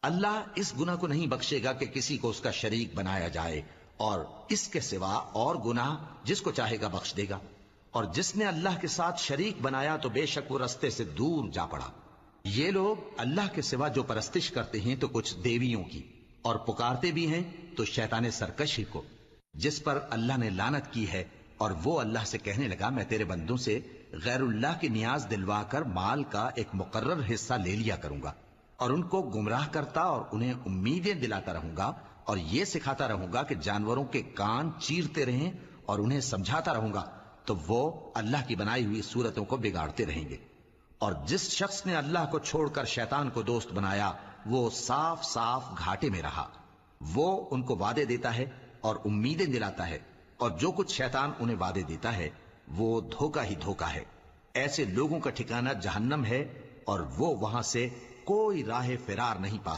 اللہ اس گناہ کو نہیں بخشے گا کہ کسی کو اس کا شریک بنایا جائے، اور اس کے سوا اور گناہ جس کو چاہے گا بخش دے گا، اور جس نے اللہ کے ساتھ شریک بنایا تو بے شک وہ رستے سے دور جا پڑا۔ یہ لوگ اللہ کے سوا جو پرستش کرتے ہیں تو کچھ دیویوں کی، اور پکارتے بھی ہیں تو شیطان سرکشی کو، جس پر اللہ نے لعنت کی ہے، اور وہ اللہ سے کہنے لگا میں تیرے بندوں سے غیر اللہ کی نیاز دلوا کر مال کا ایک مقرر حصہ لے لیا کروں گا، اور ان کو گمراہ کرتا اور انہیں امیدیں دلاتا رہوں گا، اور یہ سکھاتا رہوں گا کہ جانوروں کے کان چیرتے رہیں، اور انہیں سمجھاتا رہوں گا، تو وہ اللہ کی بنائی ہوئی صورتوں کو بگاڑتے رہیں گے۔ اور جس شخص نے اللہ کو چھوڑ کر شیطان کو دوست بنایا وہ صاف صاف گھاٹے میں رہا۔ وہ ان کو وعدے دیتا ہے اور امیدیں دلاتا ہے، اور جو کچھ شیطان انہیں وعدے دیتا ہے وہ دھوکہ ہی دھوکہ ہے۔ ایسے لوگوں کا ٹھکانہ جہنم ہے، اور وہ وہاں سے کوئی راہ فرار نہیں پا